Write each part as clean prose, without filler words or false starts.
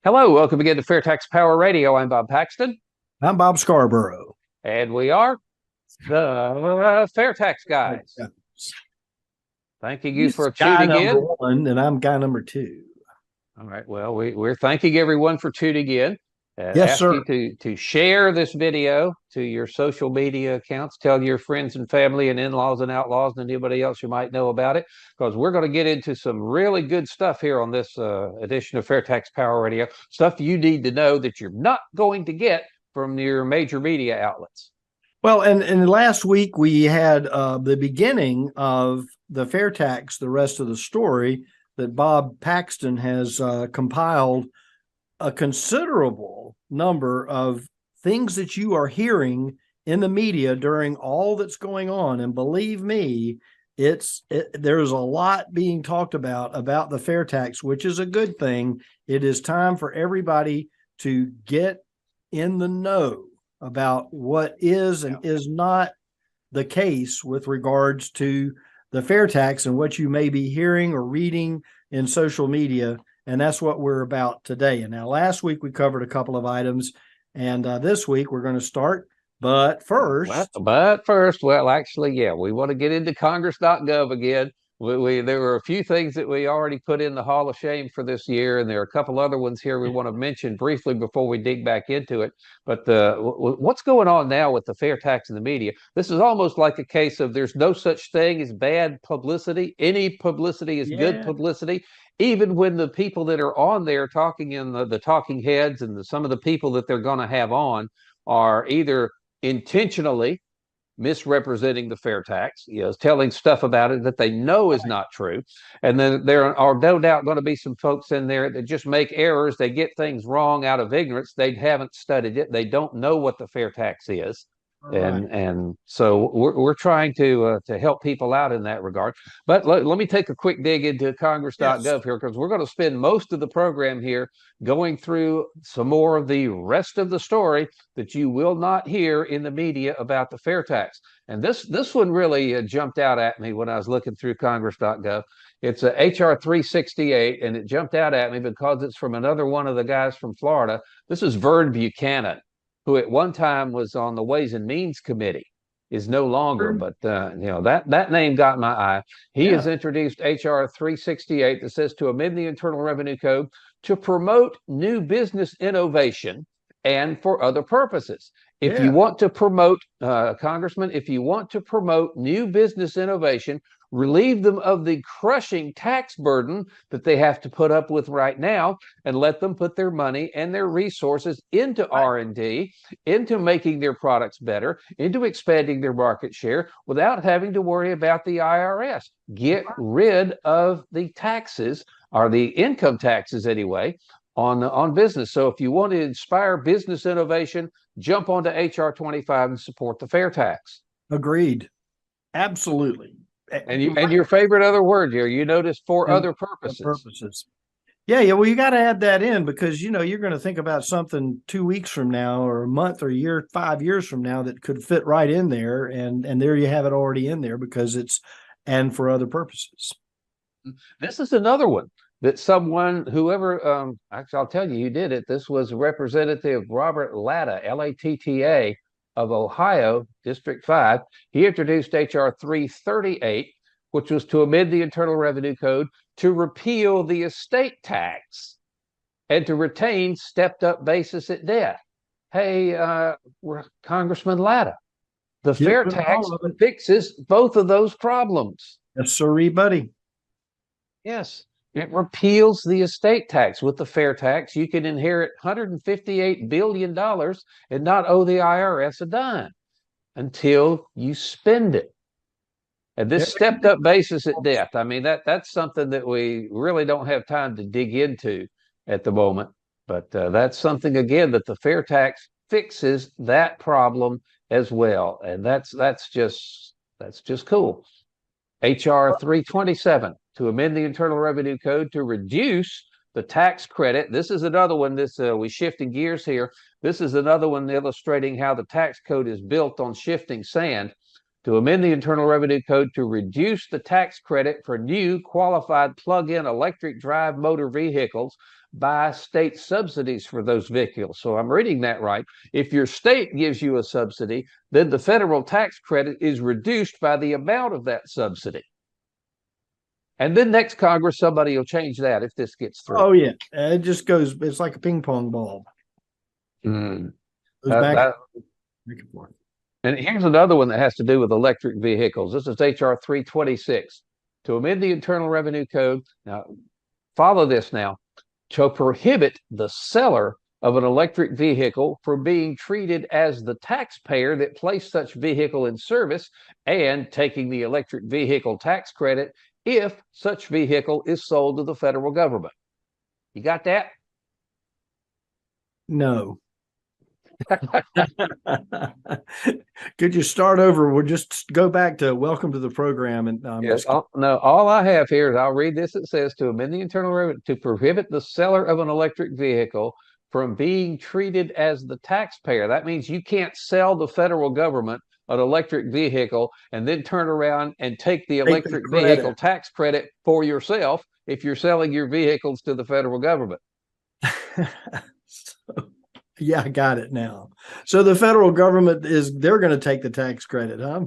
Hello, welcome again to FAIRtax Power Radio. I'm Bob Paxton, I'm Bob Scarborough. and we are the FAIRtax Guys. Yeah. Thanking you He's for guy tuning number in. one, and I'm guy number two. All right, well, we're thanking everyone for tuning in. Yes, Ask sir. you to share this video to your social media accounts. Tell your friends and family and in-laws and outlaws and anybody else you might know about it, because we're going to get into some really good stuff here on this edition of FAIRtax Power Radio. Stuff you need to know that you're not going to get from your major media outlets. Well, and last week we had the beginning of the FAIRtax, the rest of the story that Bob Paxton has compiled a considerable number of things that you are hearing in the media during all that's going on. And believe me, there's a lot being talked about the FAIRtax, which is a good thing. It is time for everybody to get in the know about what is and is not the case with regards to the FAIRtax and what you may be hearing or reading in social media. And that's what we're about today. And now last week we covered a couple of items, and this week we're going to start. But first, Well, actually, yeah, we want to get into Congress.gov again. There were a few things that we already put in the Hall of Shame for this year, and there are a couple other ones here we want to mention briefly before we dig back into it. But what's going on now with the FAIRtax in the media? This is almost like a case of there's no such thing as bad publicity. Any publicity is good publicity. Even when the people that are on there talking in the talking heads and some of the people that they're going to have on are either intentionally misrepresenting the FAIRtax, telling stuff about it that they know is not true. And then there are no doubt going to be some folks in there that just make errors. They get things wrong out of ignorance. They haven't studied it. They don't know what the FAIRtax is. And so we're trying to help people out in that regard. But let me take a quick dig into Congress.gov here, because we're going to spend most of the program here going through some more of the rest of the story that you will not hear in the media about the FAIRtax. And this one really jumped out at me when I was looking through Congress.gov. It's a HR 368, and it jumped out at me because it's from another one of the guys from Florida. This is Vern Buchanan, who at one time was on the Ways and Means Committee, is no longer, but that name got my eye. He has introduced HR 368 that says to amend the Internal Revenue Code to promote new business innovation and for other purposes. If you want to promote, Congressman, if you want to promote new business innovation, relieve them of the crushing tax burden that they have to put up with right now, and let them put their money and their resources into R&D, into making their products better, into expanding their market share without having to worry about the IRS. Get rid of the taxes, or the income taxes anyway, on business. So if you want to inspire business innovation, jump onto HR 25 and support the FAIRtax. Agreed. Absolutely. And your favorite other word here, you notice for other purposes. Yeah. Well, you got to add that in, because you're going to think about something 2 weeks from now, or a month, or a year, 5 years from now, that could fit right in there, and there you have it already in there, because it's and for other purposes. This is another one that whoever, actually, I'll tell you who did it. This was Representative Robert Latta, Latta, of Ohio, District 5. He introduced HR 338, which was to amend the Internal Revenue Code to repeal the estate tax and to retain stepped-up basis at death. Hey, Congressman Latta, the FAIRtax fixes both of those problems. Yes, sirree, buddy. Yes. It repeals the estate tax. With the FAIRtax, you can inherit $158 billion and not owe the IRS a dime until you spend it. And this stepped up basis at death, I mean, that's something that we really don't have time to dig into at the moment. But that's something, again, that the FAIRtax fixes that problem as well. And that's just cool. HR 327, to amend the Internal Revenue Code to reduce the tax credit. This is another one. We shifting gears here. This is another one illustrating how the tax code is built on shifting sand. to amend the Internal Revenue Code to reduce the tax credit for new qualified plug-in electric drive motor vehicles by state subsidies for those vehicles. So I'm reading that right. If your state gives you a subsidy, then the federal tax credit is reduced by the amount of that subsidy. And then next Congress, somebody will change that if this gets through. Oh yeah, it just goes. It's like a ping pong ball. Mm. Goes back and forth. And here's another one that has to do with electric vehicles. This is H.R. 326 to amend the Internal Revenue Code. Now, follow this now. To prohibit the seller of an electric vehicle from being treated as the taxpayer that placed such vehicle in service and taking the electric vehicle tax credit if such vehicle is sold to the federal government. You got that? No. Could you start over? We'll just go back to welcome to the program. And yes, no, all I have here is I'll read this. It says to amend the Internal Revenue to prohibit the seller of an electric vehicle from being treated as the taxpayer. That means you can't sell the federal government an electric vehicle and then turn around and take the electric vehicle tax credit for yourself if you're selling your vehicles to the federal government. Yeah, I got it now. So the federal government they're going to take the tax credit, huh?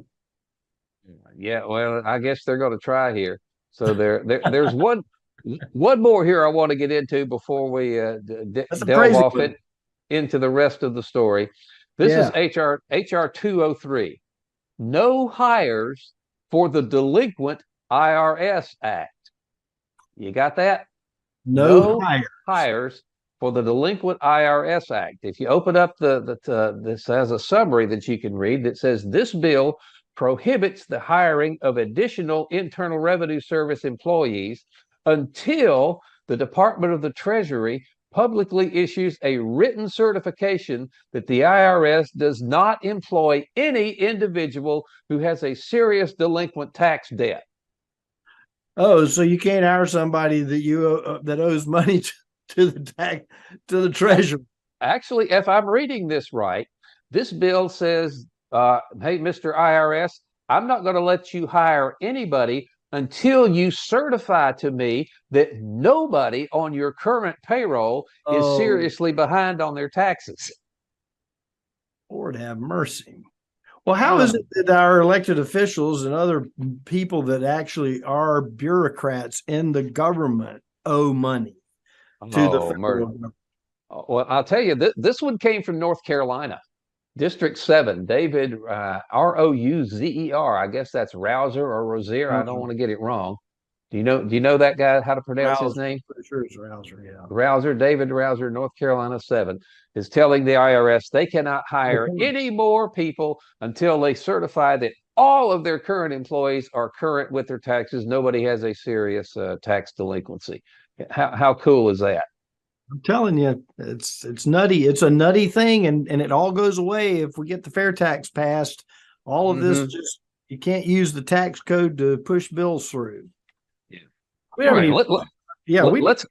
Yeah, well, I guess they're going to try here. So there's one more here I want to get into before we delve off into the rest of the story. This is HR 203. No hires for the delinquent IRS Act. You got that? No hires for the delinquent IRS Act. If you open up this has a summary that you can read that says this bill prohibits the hiring of additional Internal Revenue Service employees until the Department of the Treasury publicly issues a written certification that the IRS does not employ any individual who has a serious delinquent tax debt. Oh, so you can't hire somebody that that owes money to the Treasury. Actually, if I'm reading this right, this bill says, hey, Mr. IRS, I'm not going to let you hire anybody until you certify to me that nobody on your current payroll is seriously behind on their taxes. Lord have mercy. Well, how is it that our elected officials and other people that actually are bureaucrats in the government owe money to the federal government? Well, I'll tell you, this one came from North Carolina. District 7, David Rouzer. I guess that's Rouzer or Rozier. I don't want to get it wrong. Do you know that guy, how to pronounce his name? Pretty sure it's Rouzer, yeah. Rouzer, David Rouzer, North Carolina 7, is telling the IRS they cannot hire any more people until they certify that all of their current employees are current with their taxes. Nobody has a serious tax delinquency. How cool is that? I'm telling you, it's nutty. It's a nutty thing, and it all goes away if we get the fair tax passed. All of this you can't use the tax code to push bills through. Yeah. Let's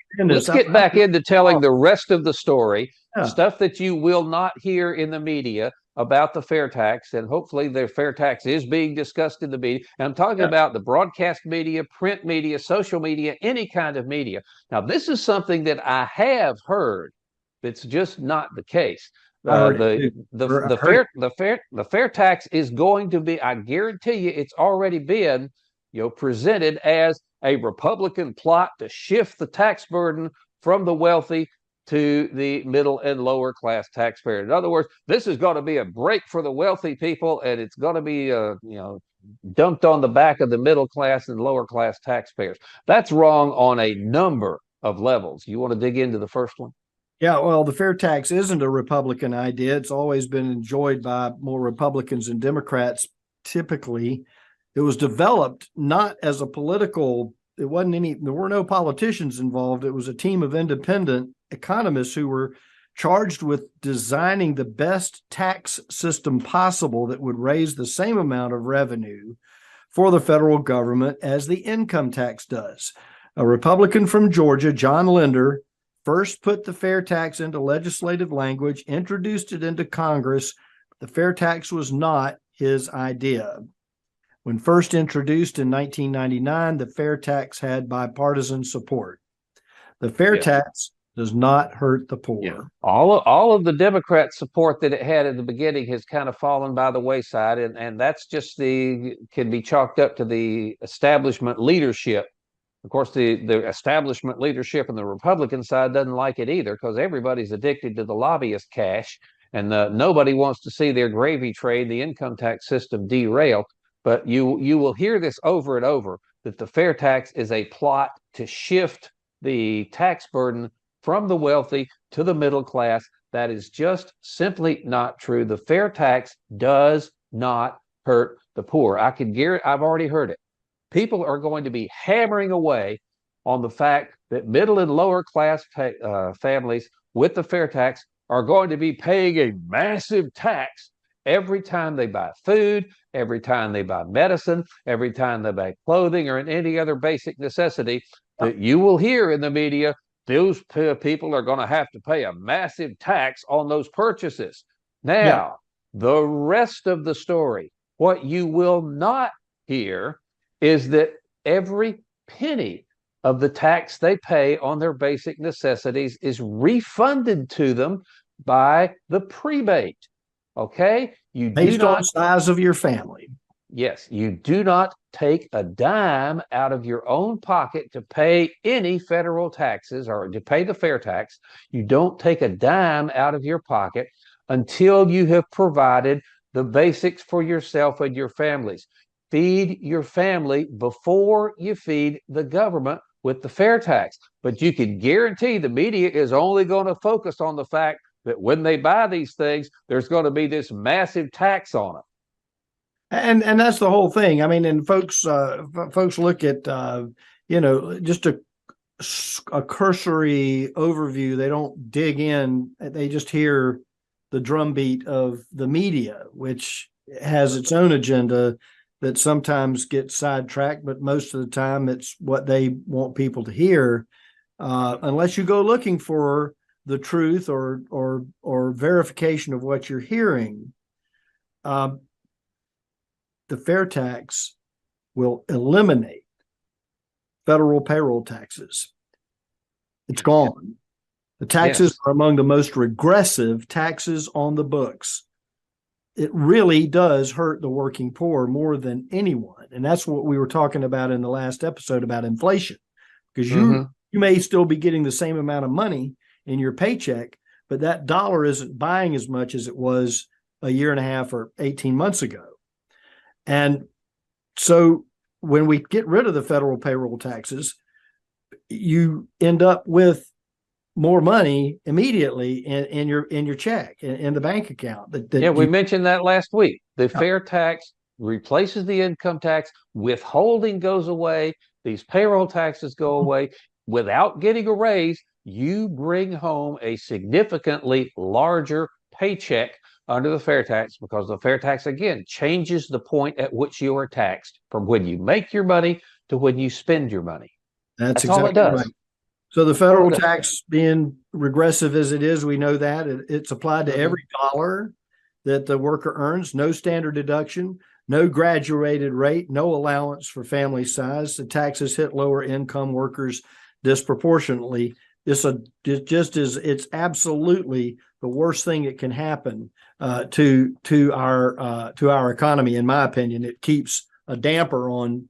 get back into telling the rest of the story, stuff that you will not hear in the media about the fair tax, and hopefully the fair tax is being discussed in the media. And I'm talking about the broadcast media, print media, social media, any kind of media. Now, this is something that I have heard that's just not the case. The fair tax is going to be, I guarantee you, it's already been, presented as a Republican plot to shift the tax burden from the wealthy to the middle and lower class taxpayer. In other words, this is going to be a break for the wealthy people, and it's going to be, dumped on the back of the middle class and lower class taxpayers. That's wrong on a number of levels. You want to dig into the first one? Yeah, well, the fair tax isn't a Republican idea. It's always been enjoyed by more Republicans and Democrats. Typically, it was developed not as a political. There were no politicians involved. It was a team of independent economists who were charged with designing the best tax system possible that would raise the same amount of revenue for the federal government as the income tax does. A Republican from Georgia, John Linder, first put the fair tax into legislative language, introduced it into Congress. The fair tax was not his idea. When first introduced in 1999, the fair tax had bipartisan support. The fair tax does not hurt the poor. Yeah. All of the Democrat support that it had in the beginning has kind of fallen by the wayside, and that's just can be chalked up to the establishment leadership. Of course, the establishment leadership on the Republican side doesn't like it either, because everybody's addicted to the lobbyist cash, and nobody wants to see their gravy train, the income tax system, derail. But you will hear this over and over, that the fair tax is a plot to shift the tax burden from the wealthy to the middle class. That is just simply not true. The fair tax does not hurt the poor. I can guarantee, I've already heard it. People are going to be hammering away on the fact that middle and lower class families with the fair tax are going to be paying a massive tax every time they buy food, every time they buy medicine, every time they buy clothing or any other basic necessity. That you will hear in the media, those people are going to have to pay a massive tax on those purchases. Now, the rest of the story, what you will not hear is that every penny of the tax they pay on their basic necessities is refunded to them by the prebate. Okay? You based on the size of your family. Yes, you do not take a dime out of your own pocket to pay any federal taxes or to pay the fair tax. You don't take a dime out of your pocket until you have provided the basics for yourself and your families. Feed your family before you feed the government with the fair tax. But you can guarantee the media is only going to focus on the fact that when they buy these things, there's going to be this massive tax on them. And that's the whole thing. I mean, and folks look at just a cursory overview. They don't dig in. They just hear the drumbeat of the media, which has its own agenda that sometimes gets sidetracked, but most of the time it's what they want people to hear. Unless you go looking for the truth or verification of what you're hearing. The fair tax will eliminate federal payroll taxes. It's gone. The taxes are among the most regressive taxes on the books. It really does hurt the working poor more than anyone. And that's what we were talking about in the last episode about inflation, because you may still be getting the same amount of money in your paycheck, but that dollar isn't buying as much as it was a year and a half or 18 months ago. And so when we get rid of the federal payroll taxes, you end up with more money immediately in your check, in the bank account. We mentioned that last week. The fair tax replaces the income tax. Withholding goes away. These payroll taxes go away. Without getting a raise, you bring home a significantly larger paycheck under the fair tax, because the fair tax, again, changes the point at which you are taxed from when you make your money to when you spend your money. That's exactly all it does. Right. So the federal tax being regressive as it is, we know that it's applied to every dollar that the worker earns, no standard deduction, no graduated rate, no allowance for family size. The taxes hit lower income workers disproportionately. It's absolutely the worst thing that can happen to our economy. In my opinion, it keeps a damper on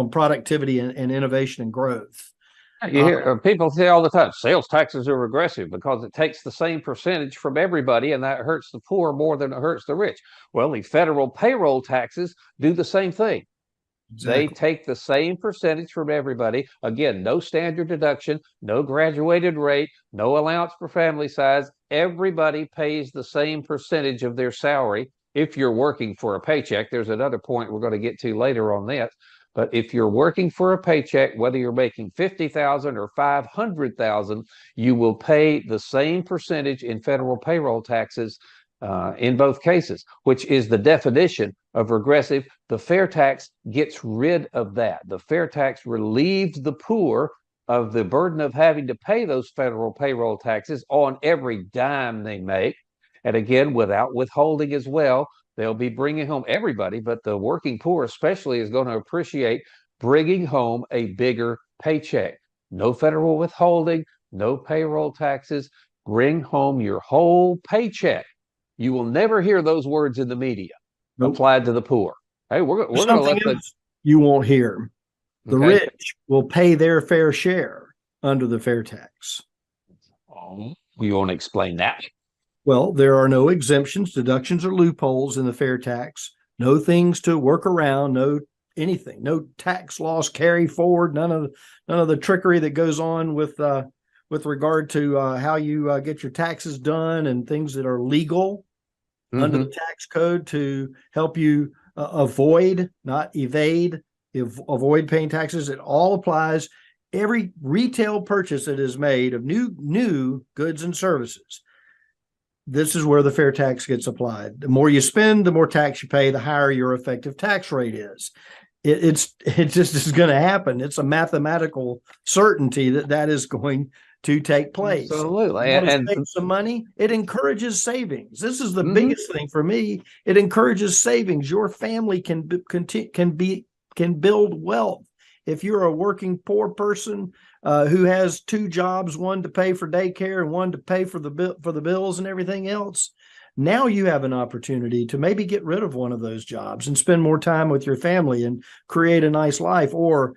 productivity and innovation and growth. You hear people say all the time, sales taxes are regressive because it takes the same percentage from everybody, and that hurts the poor more than it hurts the rich. Well, the federal payroll taxes do the same thing. Exactly. They take the same percentage from everybody. Again, no standard deduction, no graduated rate, no allowance for family size. Everybody pays the same percentage of their salary if you're working for a paycheck. There's another point we're going to get to later on this. But if you're working for a paycheck, whether you're making $50,000 or $500,000, you will pay the same percentage in federal payroll taxes in both cases, which is the definition of regressive. The fair tax gets rid of that. The fair tax relieves the poor of the burden of having to pay those federal payroll taxes on every dime they make. And again, without withholding as well, They'll be bringing home everybody, but the working poor especially is going to appreciate bringing home a bigger paycheck. No federal withholding, no payroll taxes. Bring home your whole paycheck. You will never hear those words in the media Nope. applied to the poor. Hey, There's we're going to something let the else you won't hear. The okay. rich will pay their fair share under the fair tax. Oh, you want to explain that? Well, there are no exemptions, deductions, or loopholes in the fair tax. No things to work around. No anything. No tax loss carry forward. None of the trickery that goes on with regard to how you get your taxes done and things that are legal under the tax code to help you avoid, not evade, avoid paying taxes. It all applies. Every retail purchase that is made of new goods and services, this is where the fair tax gets applied. The more you spend, the more tax you pay, the higher your effective tax rate is. It just is going to happen. It's a mathematical certainty that is going to take place. Absolutely. And save some money, it encourages savings. This is the biggest thing for me. It encourages savings. Your family can build wealth. If you're a working poor person who has two jobs, one to pay for daycare and one to pay for the bills and everything else, now you have an opportunity to maybe get rid of one of those jobs and spend more time with your family and create a nice life. Or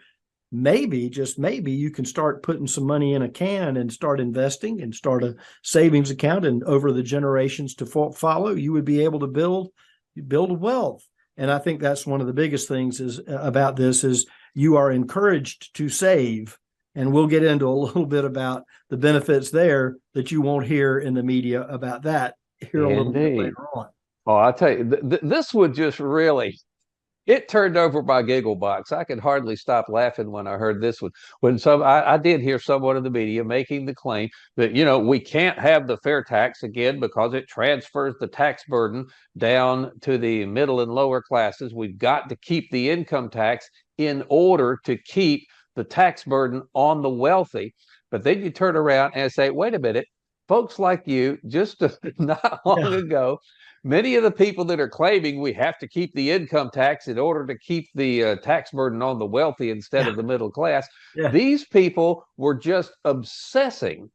maybe, just maybe, you can start putting some money in a can and start investing and start a savings account. And over the generations to follow, you would be able to build wealth. And I think that's one of the biggest things about this is you are encouraged to save. And we'll get into a little bit about the benefits there that you won't hear in the media about that here a little bit later on. Oh, I'll tell you, this would just really, it turned over my giggle box. I could hardly stop laughing when I heard this one. When I did hear someone in the media making the claim that, we can't have the fair tax again because it transfers the tax burden down to the middle and lower classes. We've got to keep the income tax in order to keep the tax burden on the wealthy. But then you turn around and say, wait a minute, folks like you, just not long ago, many of the people that are claiming we have to keep the income tax in order to keep the tax burden on the wealthy instead of the middle class, these people were just obsessing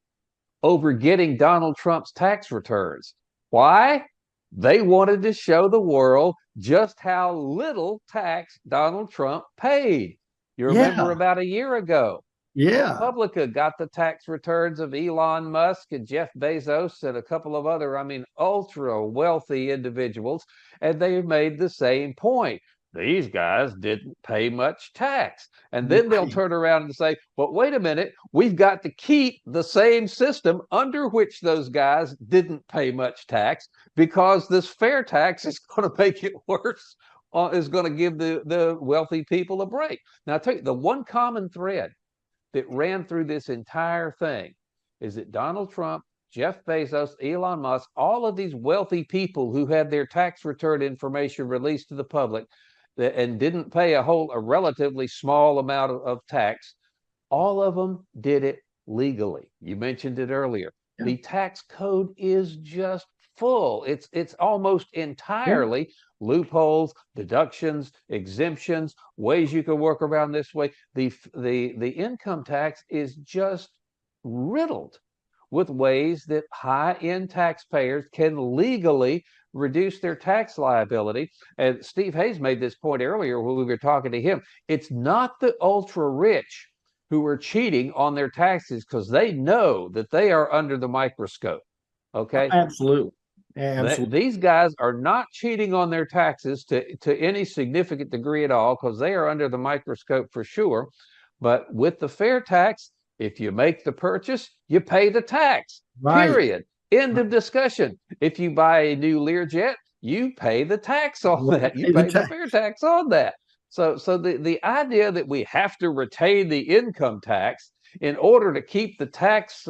over getting Donald Trump's tax returns. Why? They wanted to show the world just how little tax Donald Trump paid. You remember about a year ago, ProPublica got the tax returns of Elon Musk and Jeff Bezos and a couple of other, ultra wealthy individuals, and they made the same point. These guys didn't pay much tax. And then they'll turn around and say, but wait a minute, we've got to keep the same system under which those guys didn't pay much tax because this fair tax is going to make it worse, is going to give the wealthy people a break. Now, I'll tell you, the one common thread that ran through this entire thing is that Donald Trump, Jeff Bezos, Elon Musk, all of these wealthy people who had their tax return information released to the public and didn't pay a relatively small amount of tax, all of them did it legally. You mentioned it earlier. The tax code is just full. It's almost entirely loopholes, deductions, exemptions, ways you can work around this way. The income tax is just riddled with ways that high-end taxpayers can legally reduce their tax liability. And Steve Hayes made this point earlier when we were talking to him. It's not the ultra rich who are cheating on their taxes because they know that they are under the microscope. Okay? Absolutely. These guys are not cheating on their taxes to any significant degree at all because they are under the microscope for sure. But with the fair tax, if you make the purchase, you pay the tax. Period. End of discussion. If you buy a new Learjet, you pay the tax on that. You pay the fair tax on that. So the idea that we have to retain the income tax in order to keep the tax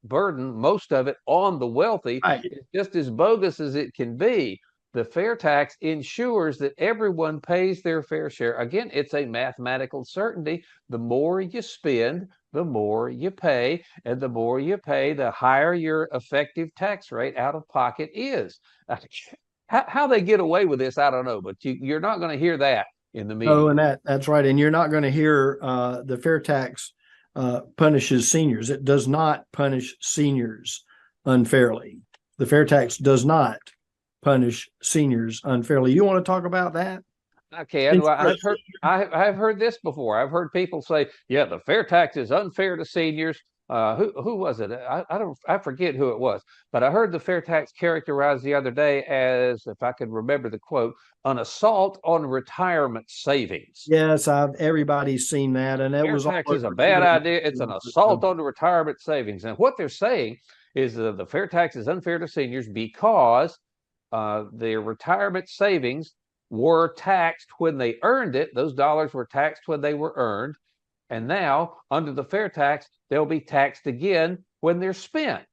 burden, most of it on the wealthy, is just as bogus as it can be. The fair tax ensures that everyone pays their fair share. Again, it's a mathematical certainty. The more you spend, the more you pay, and the more you pay, the higher your effective tax rate out of pocket is. How they get away with this, I don't know, but you're not going to hear that in the media. Oh, and that's right. And you're not going to hear the fair tax punishes seniors. It does not punish seniors unfairly. The fair tax does not punish seniors unfairly. You want to talk about that? I can. Well, I've heard this before. I've heard people say, "Yeah, the fair tax is unfair to seniors." Who was it? I forget who it was, but I heard the fair tax characterized the other day as, if I could remember the quote, an assault on retirement savings. Yes, everybody's seen that, and that Fair was tax is a bad idea. It's an assault on the retirement savings, and what they're saying is the fair tax is unfair to seniors because their retirement savings were taxed when they earned it. Those dollars were taxed when they were earned. And now, under the fair tax, they'll be taxed again when they're spent.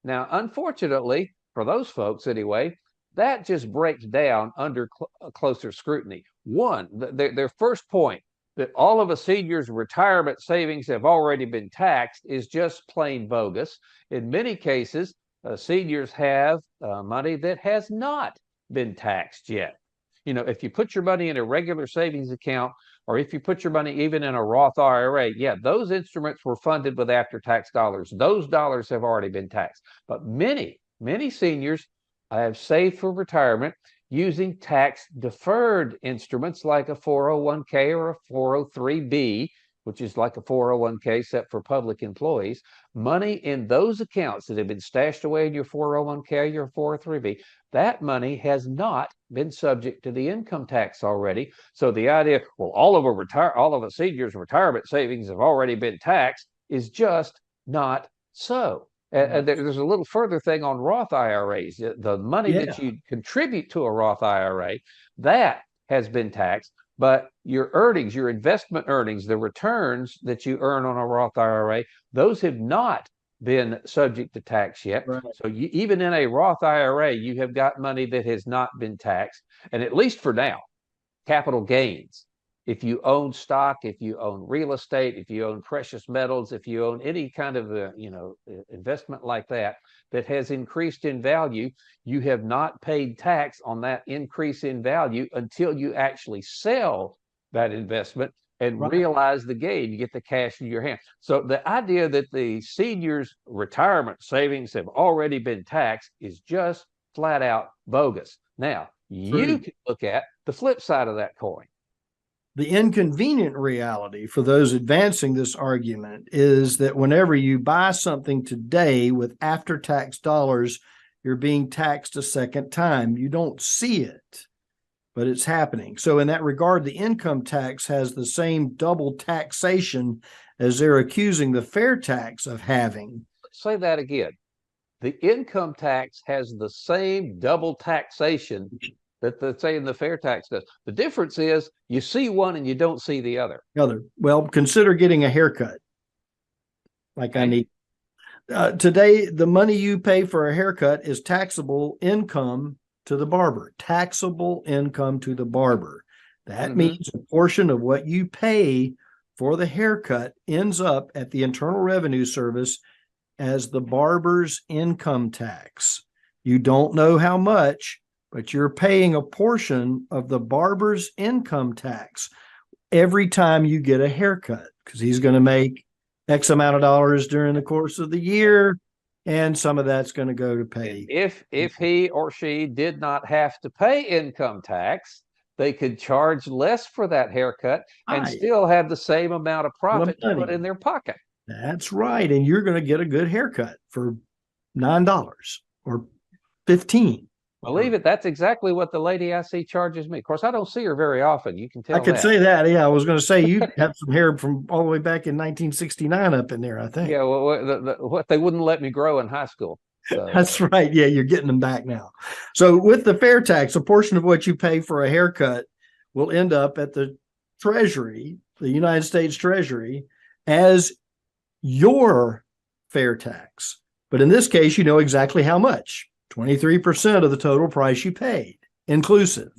Now, unfortunately, for those folks anyway, that just breaks down under closer scrutiny. One, their first point, that all of a senior's retirement savings have already been taxed, is just plain bogus. In many cases, seniors have money that has not been taxed yet. You know, if you put your money in a regular savings account, or if you put your money even in a Roth IRA, yeah, those instruments were funded with after-tax dollars. Those dollars have already been taxed. But many seniors have saved for retirement using tax-deferred instruments like a 401k or a 403b, which is like a 401k except for public employees. Money in those accounts that have been stashed away in your 401k, your 403b, that money has not been subject to the income tax already. So the idea, well, all of a senior's retirement savings have already been taxed, is just not so. And there's a little further thing on Roth IRAs. The money that you contribute to a Roth IRA, that has been taxed, but your earnings, your investment earnings, the returns that you earn on a Roth IRA, those have not been subject to tax yet. Right. So even in a Roth IRA, you have got money that has not been taxed. And at least for now, capital gains, if you own stock, if you own real estate, if you own precious metals, if you own any kind of investment like that has increased in value, you have not paid tax on that increase in value until you actually sell that investment and realize the gain. You get the cash in your hand. So the idea that the seniors' retirement savings have already been taxed is just flat out bogus. Now, you can look at the flip side of that coin. The inconvenient reality for those advancing this argument is that whenever you buy something today with after-tax dollars, you're being taxed a second time. You don't see it, but it's happening. So in that regard, the income tax has the same double taxation as they're accusing the fair tax of having. Say that again. The income tax has the same double taxation that the fair tax does. The difference is you see one and you don't see the other. Well, consider getting a haircut. Like I need. Today, the money you pay for a haircut is taxable income to the barber. Taxable income to the barber. That means a portion of what you pay for the haircut ends up at the Internal Revenue Service as the barber's income tax. You don't know how much, but you're paying a portion of the barber's income tax every time you get a haircut, because he's going to make X amount of dollars during the course of the year, and some of that's going to go to pay. If he or she did not have to pay income tax, they could charge less for that haircut and still have the same amount of profit to put in their pocket. That's right. And you're going to get a good haircut for $9 or $15. Believe it, that's exactly what the lady I see charges me. Of course, I don't see her very often. You can tell. I could say that. Yeah, I was going to say you have some hair from all the way back in 1969 up in there, I think. Yeah, well, what they wouldn't let me grow in high school. So. That's right. Yeah, you're getting them back now. So with the fair tax, a portion of what you pay for a haircut will end up at the Treasury, the United States Treasury, as your fair tax. But in this case, you know exactly how much. 23% of the total price you paid, inclusive.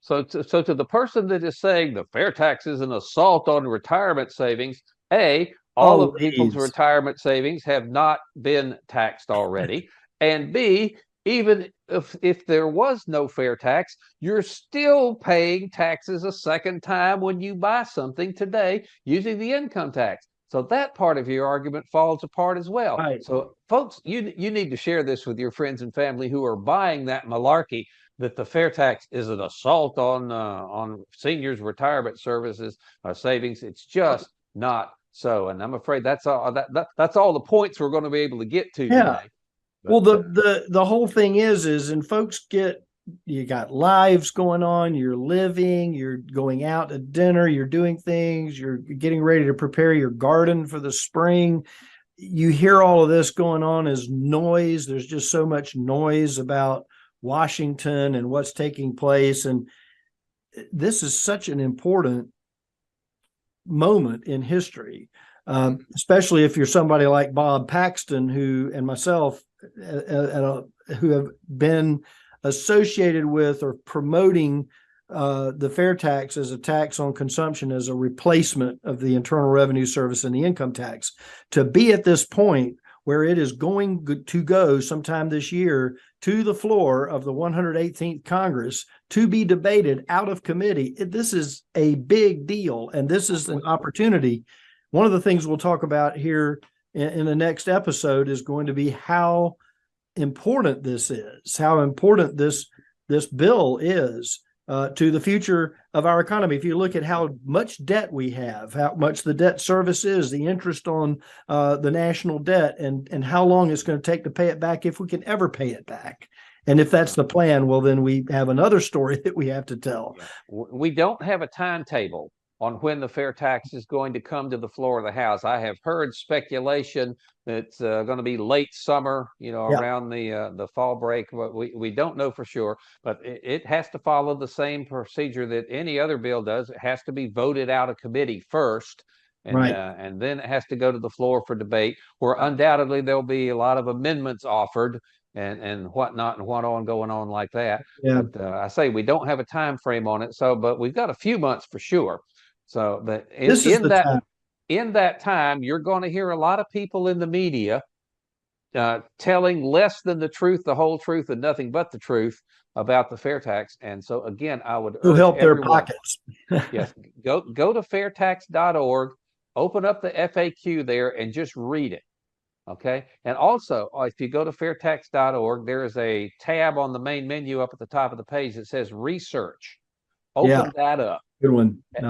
So to the person that is saying the fair tax is an assault on retirement savings, all of people's retirement savings have not been taxed already, and B, even if there was no fair tax, you're still paying taxes a second time when you buy something today using the income tax. So that part of your argument falls apart as well. Right. So folks, you need to share this with your friends and family who are buying that malarkey that the fair tax is an assault on seniors' retirement services savings. It's just not so. And I'm afraid that's all that's all the points we're going to be able to get to today. Well, the whole thing is, and folks you got lives going on, you're living, you're going out to dinner, you're doing things, you're getting ready to prepare your garden for the spring. You hear all of this going on as noise. There's just so much noise about Washington and what's taking place. And this is such an important moment in history, especially if you're somebody like Bob Paxton, who and myself, who have been associated with or promoting the fair tax as a tax on consumption as a replacement of the Internal Revenue Service and the income tax. To be at this point where it is going to go sometime this year to the floor of the 118th Congress to be debated out of committee, this is a big deal, and this is an opportunity. One of the things we'll talk about here in the next episode is going to be how important this is, how important this bill is to the future of our economy. If you look at how much debt we have, how much the debt service is, the interest on the national debt, and how long it's going to take to pay it back, if we can ever pay it back. And if that's the plan, well, then we have another story that we have to tell. We don't have a timetable on when the fair tax is going to come to the floor of the House. I have heard speculation that it's going to be late summer, around the fall break. But we don't know for sure. But it has to follow the same procedure that any other bill does. It has to be voted out of committee first. And, right. And then it has to go to the floor for debate, where undoubtedly there'll be a lot of amendments offered and whatnot and what on going on like that. Yeah. But I say we don't have a time frame on it. But we've got a few months for sure. So, but in that time, you're going to hear a lot of people in the media telling less than the truth, the whole truth, and nothing but the truth about the fair tax. And so, again, I would urge help everyone, their pockets. yes, go to fairtax.org, open up the FAQ there, and just read it. Okay. And also, if you go to fairtax.org, there is a tab on the main menu up at the top of the page that says research. Open that up. Good one. And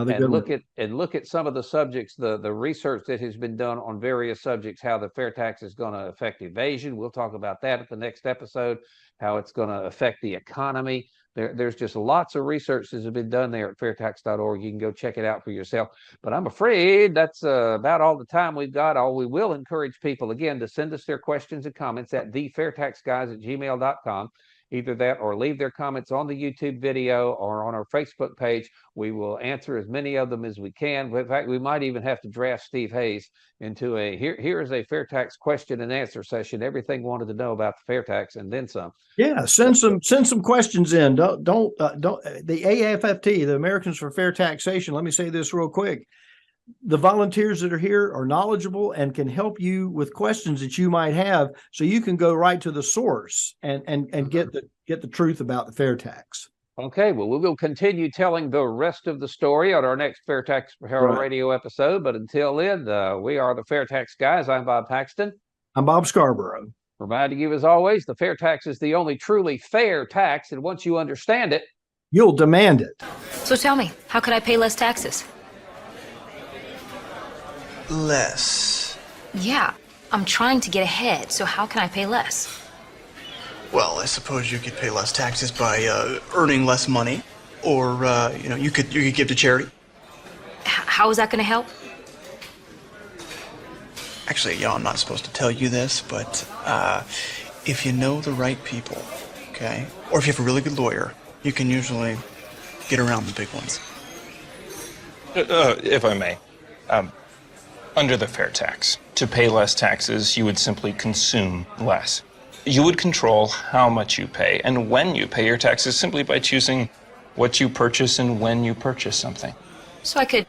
look at some of the subjects, the research that has been done on various subjects, how the fair tax is going to affect evasion. We'll talk about that at the next episode, how it's going to affect the economy. There's just lots of research that has been done there at fairtax.org. You can go check it out for yourself. But I'm afraid that's about all the time we've got. We will encourage people, again, to send us their questions and comments at thefairtaxguys@gmail.com. Either that or leave their comments on the YouTube video or on our Facebook page. We will answer as many of them as we can. In fact, we might even have to draft Steve Hayes into here is a fair tax question and answer session. Everything wanted to know about the fair tax and then some. Yeah, send some questions in. Don't the AFFT, the Americans for Fair Taxation. Let me say this real quick. The volunteers that are here are knowledgeable and can help you with questions that you might have, so you can go right to the source and get the truth about the fair tax. Okay, well, we will continue telling the rest of the story on our next Fair Tax Radio episode. But until then, we are the Fair Tax Guys. I'm Bob Paxton. I'm Bob Scarborough. Reminding you, as always, the fair tax is the only truly fair tax, and once you understand it, you'll demand it. So tell me, how could I pay less taxes? Less. Yeah, I'm trying to get ahead, so how can I pay less? Well, I suppose you could pay less taxes by earning less money, or you could give to charity. How is that going to help? Actually, I'm not supposed to tell you this, but if you know the right people, okay, or if you have a really good lawyer, you can usually get around the big ones. If I may. Under the fair tax, to pay less taxes, you would simply consume less. You would control how much you pay and when you pay your taxes simply by choosing what you purchase and when you purchase something. So I could